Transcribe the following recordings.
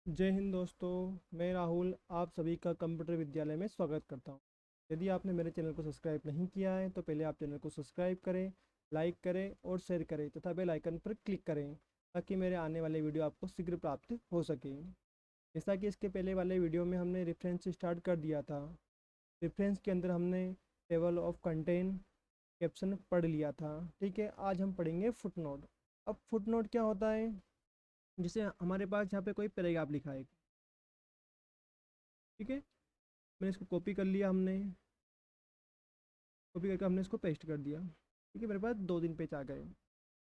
जय हिंद दोस्तों, मैं राहुल आप सभी का कंप्यूटर विद्यालय में स्वागत करता हूं। यदि आपने मेरे चैनल को सब्सक्राइब नहीं किया है तो पहले आप चैनल को सब्सक्राइब करें, लाइक करें और शेयर करें तथा बेल आइकन पर क्लिक करें ताकि मेरे आने वाले वीडियो आपको शीघ्र प्राप्त हो सके। जैसा कि इसके पहले वाले वीडियो में हमने रेफरेंस से स्टार्ट कर दिया था। रेफरेंस के अंदर हमने टेबल ऑफ कंटेंट कैप्शन पढ़ लिया था। ठीक है, आज हम पढ़ेंगे फुटनोट। अब फुटनोट क्या होता है? जैसे हमारे पास यहाँ पे कोई पैराग्राफ लिखा है, ठीक है, मैंने इसको कॉपी कर लिया, हमने कॉपी करके हमने इसको पेस्ट कर दिया। ठीक है, मेरे पास 2 3 पेज आ गए।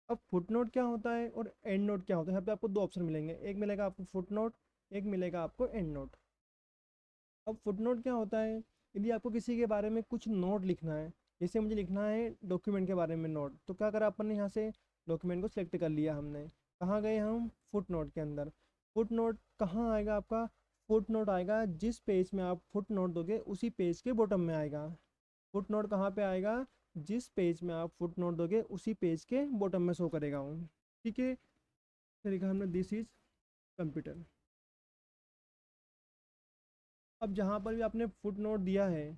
अब फुटनोट क्या होता है और एंड नोट क्या होता है? यहाँ पे आपको 2 ऑप्शन मिलेंगे, एक मिलेगा आपको फुटनोट, एक मिलेगा आपको एंड नोट। अब फुटनोट क्या होता है? यदि आपको किसी के बारे में कुछ नोट लिखना है, जैसे मुझे लिखना है डॉक्यूमेंट के बारे में नोट, तो क्या करा अपन ने, यहाँ से डॉक्यूमेंट को सिलेक्ट कर लिया हमने। कहाँ गए हम? फुट नोट के अंदर। फुट नोट कहाँ आएगा आपका? फुट नोट आएगा जिस पेज में आप फुट नोट दोगे उसी पेज के बॉटम में आएगा। फुट नोट कहाँ पे आएगा? जिस पेज में आप फुट नोट दोगे उसी पेज के बॉटम में शो करेगा हूँ। ठीक है, तो लिखा हमने दिस इज कंप्यूटर। अब जहाँ पर भी आपने फुट नोट दिया है,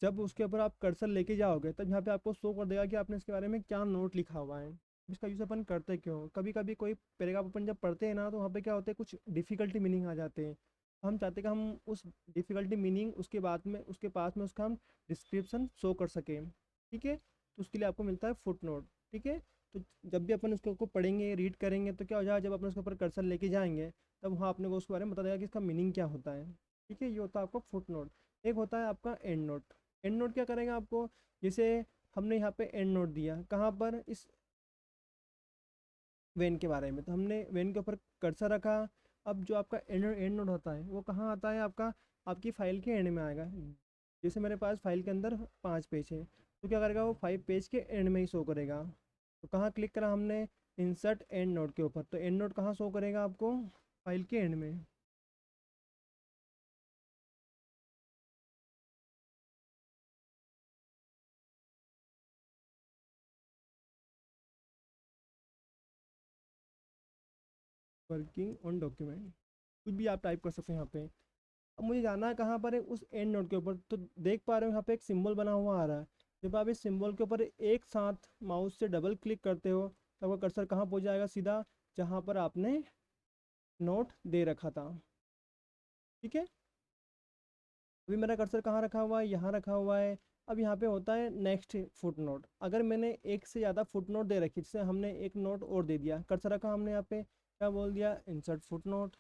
जब उसके ऊपर आप कर्सर लेके जाओगे तब यहाँ पे आपको शो कर देगा कि आपने इसके बारे में क्या नोट लिखा हुआ है। इसका यूज़ अपन करते क्यों? कभी कभी कोई पैराग्राफ अपन जब पढ़ते हैं ना, तो वहाँ पे क्या होता है, कुछ डिफ़िकल्टी मीनिंग आ जाते हैं। हम चाहते हैं कि हम उस डिफ़िकल्टी मीनिंग उसके बाद में उसके पास में उसका हम डिस्क्रिप्शन शो कर सकें। ठीक है, तो उसके लिए आपको मिलता है फुट नोट। ठीक है, तो जब भी अपन उसको को पढ़ेंगे, रीड करेंगे, तो क्या हो जाएगा, जब अपन उसके ऊपर कर्सर लेके जाएंगे तब वहाँ अपने को उसके बारे में बता देगा कि इसका मीनिंग क्या होता है। ठीक है, ये होता है आपका फुट नोट। एक होता है आपका एंड नोट। एंड नोट क्या करेंगे आपको? जैसे हमने यहाँ पे एंड नोट दिया, कहाँ पर? इस वेन के बारे में, तो हमने वेन के ऊपर कर्सर रखा। अब जो आपका एंड नोट होता है वो कहाँ आता है आपका? आपकी फाइल के एंड में आएगा। जैसे मेरे पास फाइल के अंदर 5 पेज है, तो क्या करेगा वो 5 पेज के एंड में ही शो करेगा। तो कहाँ क्लिक करा हमने? इंसर्ट एंड नोट के ऊपर, तो एंड नोट कहाँ शो करेगा आपको? फाइल के एंड में। वर्किंग ऑन डॉक्यूमेंट, कुछ भी आप टाइप कर सकते हैं यहाँ पे। अब मुझे जाना है कहाँ पर है? उस एंड नोट के ऊपर। तो देख पा रहे हो यहाँ पे एक सिंबल बना हुआ आ रहा है। जब आप इस सिंबल के ऊपर एक साथ माउस से डबल क्लिक करते हो तो आपका कर्सर कहाँ पहुँच जाएगा? सीधा जहाँ पर आपने नोट दे रखा था। ठीक है, अभी मेरा कर्सर कहाँ रखा हुआ है? यहाँ रखा हुआ है। अब यहाँ पे होता है नेक्स्ट फुट नोट। अगर मैंने एक से ज़्यादा फुट नोट दे रखी, जैसे हमने एक नोट और दे दिया, कर्सर रखा हमने यहाँ पे, क्या बोल दिया? Insert foot note.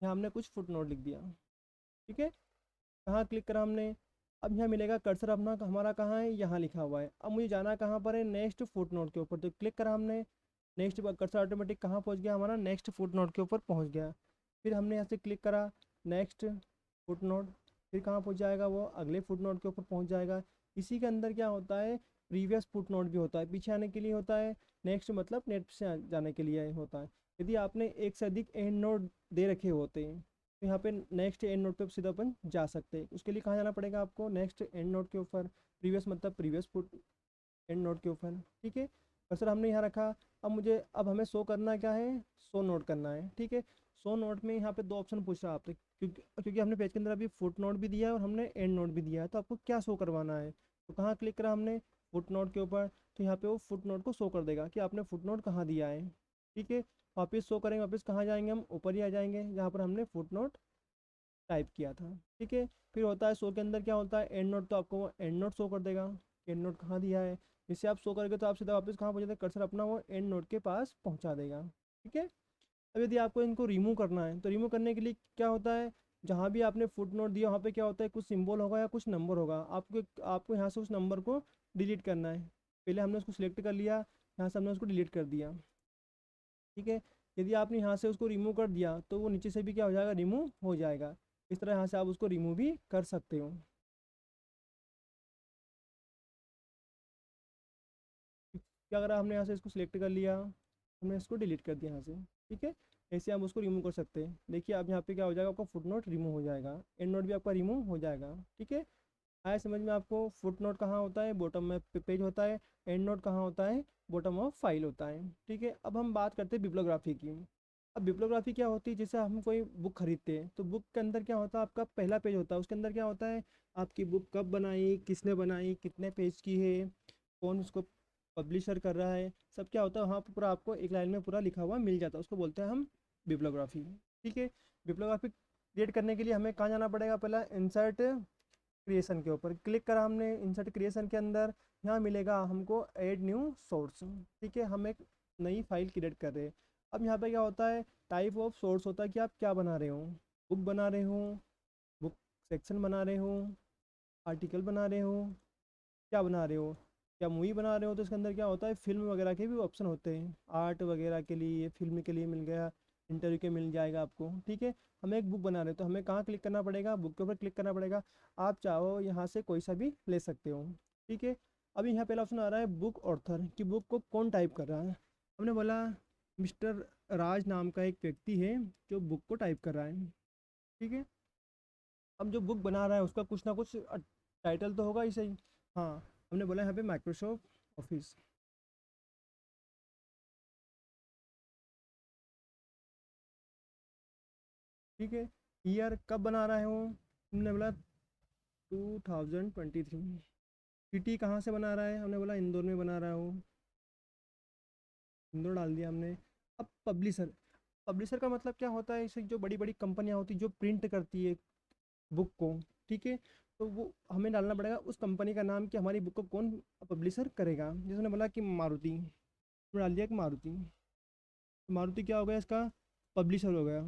यहाँ हमने कुछ फुट नोट लिख दिया। ठीक है, कहाँ क्लिक करा हमने? अब यहाँ मिलेगा कर्सर अपना, हमारा कहाँ है? यहाँ लिखा हुआ है। अब मुझे जाना कहाँ पर है? नेक्स्ट फुट नोट के ऊपर, तो क्लिक करा हमने। नेक्स्ट कर्सर ऑटोमेटिक कहाँ पहुँच गया हमारा? नेक्स्ट फुट नोट के ऊपर पहुँच गया। फिर हमने यहाँ से क्लिक करा नेक्स्ट फुट नोट, फिर कहाँ पहुँच जाएगा वो? अगले फुट नोट के ऊपर पहुँच जाएगा। इसी के अंदर क्या होता है? प्रीवियस फुट नोट भी होता है, पीछे आने के लिए होता है। नेक्स्ट मतलब नेट से जाने के लिए होता है। यदि आपने एक से अधिक एंड नोट दे रखे होते हैं तो यहाँ पे नेक्स्ट एंड नोट पे सीधा अपन जा सकते हैं। उसके लिए कहाँ जाना पड़ेगा आपको? नेक्स्ट एंड नोट के ऊपर, प्रीवियस मतलब प्रीवियस फुट एंड नोट के ऊपर। ठीक है, कर्सर हमने यहाँ रखा। अब हमें शो करना क्या है? शो नोट करना है। ठीक है, शो नोट में यहाँ पे 2 ऑप्शन पूछ रहा है आपसे, क्योंकि हमने पेज के अंदर अभी फुट नोट भी दिया है और हमने एंड नोट भी दिया है, तो आपको क्या शो करवाना है? तो कहाँ क्लिक करा हमने? फुट नोट के ऊपर, तो यहाँ पे वो फुट नोट को शो कर देगा कि आपने फुट नोट कहाँ दिया है। ठीक है, वापस शो करेंगे, वापस कहाँ जाएंगे? हम ऊपर ही आ जाएंगे जहाँ पर हमने फुट नोट टाइप किया था। ठीक है, फिर होता है शो के अंदर क्या होता है? एंड नोट, तो आपको वो एंड नोट शो कर देगा। एंड नोट कहाँ दिया है? जिससे आप शो करोगे तो आप सीधा वापस कहाँ पहुँच कर्सर अपना वो एंड नोट के पास पहुँचा देगा। ठीक है, अब यदि आपको इनको रिमूव करना है तो रिमूव करने के लिए क्या होता है? जहाँ भी आपने फुट नोट दिया वहाँ पे क्या होता है? कुछ सिंबल होगा या कुछ नंबर होगा, आपको आपको यहाँ से उस नंबर को डिलीट करना है। पहले हमने उसको सिलेक्ट कर लिया, यहाँ से हमने उसको डिलीट कर दिया। ठीक है, यदि आपने यहाँ से उसको रिमूव कर दिया तो वो नीचे से भी क्या हो जाएगा? रिमूव हो जाएगा। इस तरह यहाँ से आप उसको रिमूव भी कर सकते हो। क्या करा हमने? यहाँ से इसको सिलेक्ट कर लिया, हमने इसको डिलीट कर दिया यहाँ से। ठीक है, ऐसे हम उसको रिमूव कर सकते हैं। देखिए आप यहाँ पे क्या हो जाएगा? आपका फुट नोट रिमूव हो जाएगा, एंड नोट भी आपका रिमूव हो जाएगा। ठीक है, आया समझ में आपको? फुट नोट कहाँ होता है? बॉटम में पेज होता है। एंड नोट कहाँ होता है? बॉटम ऑफ फाइल होता है। ठीक है, अब हम बात करते हैं बिब्लियोग्राफी की। अब बिब्लियोग्राफी क्या होती है, जैसे हम कोई बुक खरीदते हैं तो बुक के अंदर क्या होता है, आपका पहला पेज होता है, उसके अंदर क्या होता है, आपकी बुक कब बनाई, किसने बनाई, कितने पेज की है, कौन उसको पब्लिशर कर रहा है, सब क्या होता है वहाँ पर पूरा आपको एक लाइन में पूरा लिखा हुआ मिल जाता है, उसको बोलते हैं हम बिब्लियोग्राफी। ठीक है। बिब्लियोग्राफी क्रिएट करने के लिए हमें कहाँ जाना पड़ेगा, पहला इंसर्ट क्रिएशन के ऊपर क्लिक करा हमने, इंसर्ट क्रिएशन के अंदर यहाँ मिलेगा हमको ऐड न्यू सोर्स। ठीक है, हम एक नई फाइल क्रिएट कर रहे हैं। अब यहाँ पे क्या होता है, टाइप ऑफ सोर्स होता है कि आप क्या बना रहे हो, बुक बना रहे हो, बुक सेक्शन बना रहे हो, आर्टिकल बना रहे हो, क्या बना रहे हो, क्या मूवी बना रहे हो, तो इसके अंदर क्या होता है फिल्म वगैरह के भी ऑप्शन होते हैं, आर्ट वगैरह के लिए, फिल्म के लिए मिल गया, इंटरव्यू के मिल जाएगा आपको। ठीक है। हमें एक बुक बना रहे हैं तो हमें कहाँ क्लिक करना पड़ेगा, बुक के ऊपर क्लिक करना पड़ेगा। आप चाहो यहाँ से कोई सा भी ले सकते हो। ठीक है। अभी यहाँ पहला ऑप्शन आ रहा है बुक ऑर्थर, कि बुक को कौन टाइप कर रहा है। हमने बोला मिस्टर राज नाम का एक व्यक्ति है जो बुक को टाइप कर रहा है। ठीक है। अब जो बुक बना रहा है उसका कुछ ना कुछ टाइटल तो होगा ही सही। हाँ, हमने बोला यहाँ पे माइक्रोसॉफ्ट ऑफिस। ठीक है। ईयर कब बना रहा है वो, हमने बोला 2023। सिटी कहाँ से बना रहा है, हमने बोला इंदौर में बना रहा है वो, इंदौर डाल दिया हमने। अब पब्लिशर, पब्लिशर का मतलब क्या होता है, इसे जो बड़ी बड़ी कंपनियाँ होती है जो प्रिंट करती है बुक को। ठीक है। तो वो हमें डालना पड़ेगा उस कंपनी का नाम कि हमारी बुक को कौन पब्लिशर करेगा। जैसे हमने बोला कि मारुति, हमने डाल दिया कि मारुति, तो मारुति क्या हो गया, इसका पब्लिशर हो गया।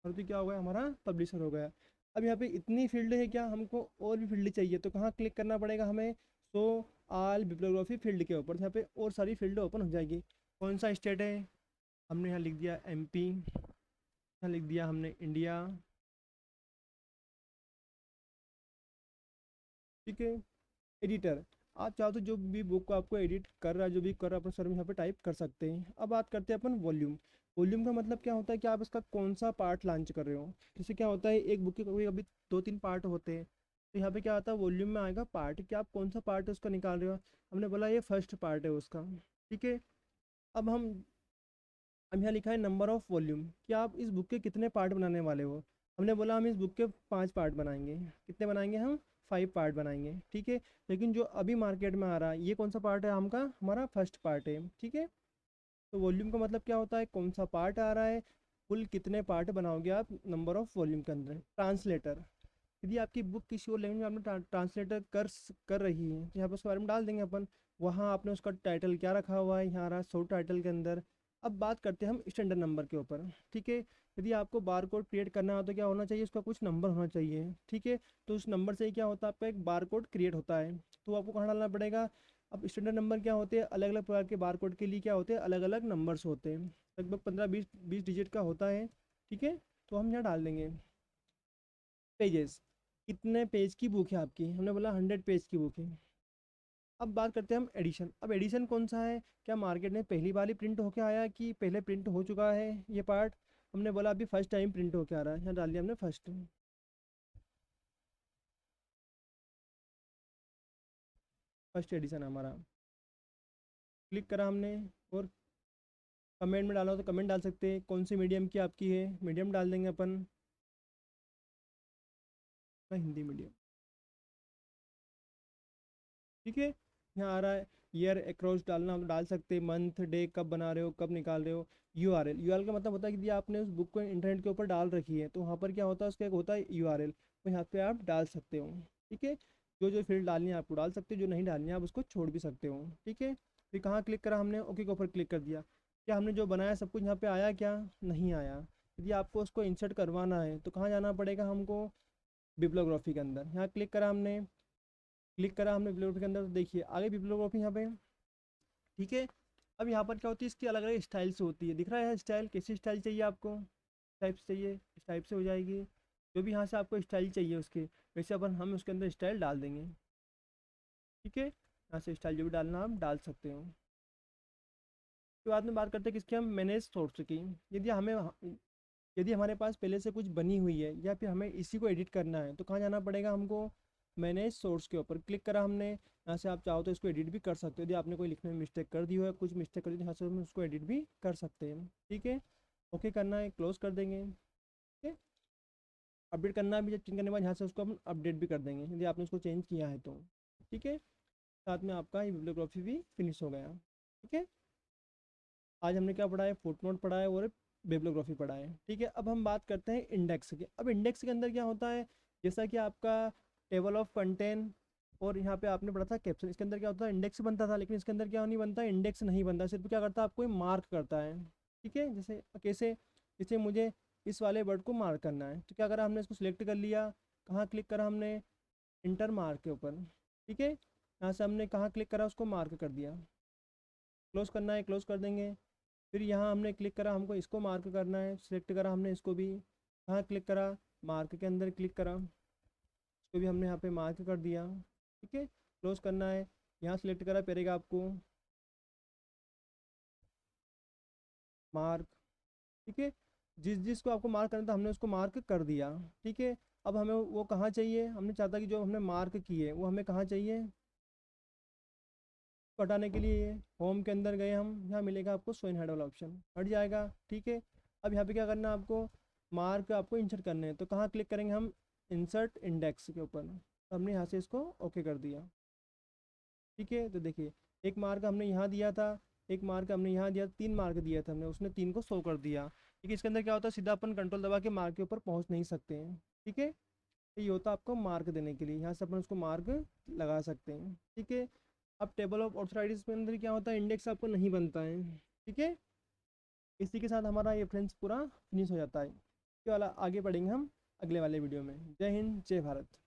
मारुति क्या हो गया, हमारा पब्लिशर हो गया। अब यहाँ पे इतनी फील्ड है क्या, हमको और भी फील्ड चाहिए, तो कहाँ क्लिक करना पड़ेगा हमें, सो आल बिब्लियोग्राफी फील्ड के ऊपर, यहाँ पे और सारी फील्ड ओपन हो जाएगी। कौन सा स्टेट है, हमने यहाँ लिख दिया एमपी, यहाँ लिख दिया हमने इंडिया। ठीक है। एडिटर, आप चाहो तो जो भी बुक को आपको एडिट कर रहा है, जो भी कर रहा है अपने सर में यहाँ पे टाइप कर सकते हैं। अब बात करते हैं अपन वॉल्यूम। वॉल्यूम का मतलब क्या होता है कि आप इसका कौन सा पार्ट लॉन्च कर रहे हो। जैसे क्या होता है एक बुक के कभी कभी दो तीन पार्ट होते हैं, तो यहाँ पे क्या आता है वॉल्यूम में आएगा पार्ट, कि आप कौन सा पार्ट है उसका निकाल रहे हो। हमने बोला ये फर्स्ट पार्ट है उसका। ठीक है। अब हम यहाँ लिखा है नंबर ऑफ़ वॉल्यूम, कि आप इस बुक के कितने पार्ट बनाने वाले हो। हमने बोला हम इस बुक के 5 पार्ट बनाएंगे। कितने बनाएंगे हम, 5 पार्ट बनाएंगे। ठीक है। लेकिन जो अभी मार्केट में आ रहा है ये कौन सा पार्ट है, हमका हमारा फर्स्ट पार्ट है। ठीक है। तो वॉल्यूम का मतलब क्या होता है, कौन सा पार्ट आ रहा है, कुल कितने पार्ट बनाओगे आप नंबर ऑफ़ वॉल्यूम के अंदर। ट्रांसलेटर, यदि आपकी बुक किसी और लैंग्वेज में आपने ट्रांसलेटर कर रही है तो यहाँ पर उसके बारे में डाल देंगे अपन। वहाँ आपने उसका टाइटल क्या रखा हुआ है, यहाँ आ रहा है शो टाइटल के अंदर। अब बात करते हैं हम स्टैंडर्ड नंबर के ऊपर। ठीक है। यदि आपको बार कोड क्रिएट करना हो तो क्या होना चाहिए, उसका कुछ नंबर होना चाहिए। ठीक है। तो उस नंबर से ही क्या होता है, आपका एक बार कोड क्रिएट होता है, तो आपको कहाँ डालना पड़ेगा। अब स्टैंडर्ड नंबर क्या होते हैं, अलग अलग प्रकार के बार कोड के लिए क्या होते हैं, अलग अलग नंबर्स होते हैं, लगभग 15-20 डिजिट का होता है। ठीक है। तो हम यहाँ डाल देंगे। पेजेस, कितने पेज की बुक है आपकी, हमने बोला 100 पेज की बुक है। अब बात करते हैं हम एडिशन। अब एडिशन कौन सा है, क्या मार्केट में पहली बार ही प्रिंट होके आया कि पहले प्रिंट हो चुका है ये पार्ट। हमने बोला अभी फर्स्ट टाइम प्रिंट होके आ रहा है, यहाँ डाल दिया हमने फर्स्ट। फर्स्ट एडिशन हमारा, क्लिक करा हमने। और कमेंट में डाला हो तो कमेंट डाल सकते हैं, कौन सी मीडियम की आपकी है, मीडियम डाल देंगे अपन, ना हिंदी मीडियम। ठीक है। यहाँ आ रहा है ईयर अक्रॉस डालना, हम डाल सकते हैं, मंथ डे कब बना रहे हो, कब निकाल रहे हो। यूआरएल, यूआरएल का मतलब होता है कि यदि आपने उस बुक को इंटरनेट के ऊपर डाल रखी है तो वहाँ पर क्या होता है, उसका एक होता है यूआरएल, तो यहाँ पे आप डाल सकते हो। ठीक है। जो जो फील्ड डालनी है आपको डाल सकते हो, जो नहीं डालनी है आप उसको छोड़ भी सकते हो। ठीक है। फिर कहाँ क्लिक करा हमने, ओके के ऊपर क्लिक कर दिया। क्या हमने जो बनाया सब कुछ यहाँ पे आया, क्या नहीं आया। यदि आपको उसको इंसर्ट करवाना है तो कहाँ जाना पड़ेगा हमको, बिब्लियोग्राफी के अंदर। यहाँ क्लिक करा हमने, क्लिक करा हमने बिब्लियोग्राफी के अंदर, तो देखिए आगे बिब्लियोग्राफी यहाँ पे। ठीक है। अब यहाँ पर क्या होती है, इसकी अलग अलग स्टाइल से होती है, दिख रहा है स्टाइल, कैसी स्टाइल चाहिए आपको, टाइप से चाहिए इस टाइप से हो जाएगी। जो भी यहाँ से आपको स्टाइल चाहिए उसके वैसे अपन हम उसके अंदर स्टाइल डाल देंगे। ठीक है। यहाँ से स्टाइल जो भी डालना आप डाल सकते हो। उसके बाद में बात करते हैं किसकी, हम मैनेज सोर्स की। यदि हमें यदि हमारे पास पहले से कुछ बनी हुई है या फिर हमें इसी को एडिट करना है तो कहाँ जाना पड़ेगा हमको, मैंने सोर्स के ऊपर क्लिक करा हमने। यहाँ से आप चाहो तो इसको एडिट भी कर सकते हो, यदि आपने कोई लिखने में मिस्टेक कर दी हो या कुछ मिस्टेक कर दी तो यहाँ से हम उसको एडिट भी कर सकते हैं। ठीक है, ओके करना है, क्लोज कर देंगे। ठीक है, अपडेट करना भी, चेंज करने के बाद यहाँ से उसको हम अपडेट भी कर देंगे यदि आपने उसको चेंज किया है तो। ठीक है, साथ में आपका ये बिब्लियोग्राफी भी फिनिश हो गया। ठीक है, आज हमने क्या पढ़ा है, फुटनोट पढ़ा है और बिब्लियोग्राफी पढ़ा है। ठीक है, अब हम बात करते हैं इंडेक्स की। अब इंडेक्स के अंदर क्या होता है, जैसा कि आपका टेबल ऑफ कंटेंट और यहाँ पे आपने पढ़ा था कैप्शन, इसके अंदर क्या होता है, इंडेक्स बनता था, लेकिन इसके अंदर क्या नहीं बनता, इंडेक्स नहीं बनता, सिर्फ क्या करता है, आपको मार्क करता है। ठीक है, जैसे कैसे, जैसे मुझे इस वाले वर्ड को मार्क करना है तो क्या करा हमने, इसको सिलेक्ट कर लिया, कहाँ क्लिक करा हमने, इंटर मार्क के ऊपर। ठीक है, यहाँ से हमने कहाँ क्लिक करा, उसको मार्क कर दिया। क्लोज करना है, क्लोज कर देंगे। फिर यहाँ हमने क्लिक करा, हमको इसको मार्क करना है, सिलेक्ट करा हमने इसको भी, कहाँ क्लिक करा, मार्क के अंदर क्लिक करा, इसको भी हमने यहाँ पे मार्क कर दिया। ठीक है, क्लोज करना है, यहाँ सिलेक्ट करा पैराग्राफ को, मार्क। ठीक है, जिस जिसको आपको मार्क करना था हमने उसको मार्क कर दिया। ठीक है, अब हमें वो कहाँ चाहिए, हमने चाहता कि जो हमने मार्क किए वो हमें कहाँ चाहिए, को हटाने के लिए होम के अंदर गए हम, यहाँ मिलेगा आपको शो इन हेड वाला ऑप्शन, हट जाएगा। ठीक है, अब यहाँ पे क्या करना है आपको, मार्क आपको इंसर्ट करने हैं तो कहाँ क्लिक करेंगे हम, इंसर्ट इंडेक्स के ऊपर, तो हमने यहाँ से इसको ओके कर दिया। ठीक है, तो देखिए एक मार्क हमने यहाँ दिया था, एक मार्क हमने यहाँ दिया, 3 मार्क दिया था हमने, उसने 3 को शो कर दिया। ठीक है, इसके अंदर क्या होता है, सीधा अपन कंट्रोल दबा के मार्क के ऊपर पहुँच नहीं सकते हैं। ठीक है, तो ये होता है आपको मार्क देने के लिए, यहाँ से अपन उसको मार्क लगा सकते हैं। ठीक है, अब टेबल ऑफ ऑथराइटीज के अंदर क्या होता है, इंडेक्स आपको नहीं बनता है। ठीक है, इसी के साथ हमारा ये फ्रेंड्स पूरा फिनिश हो जाता है। ये वाला आगे पढ़ेंगे हम अगले वाले वीडियो में। जय हिंद, जय भारत।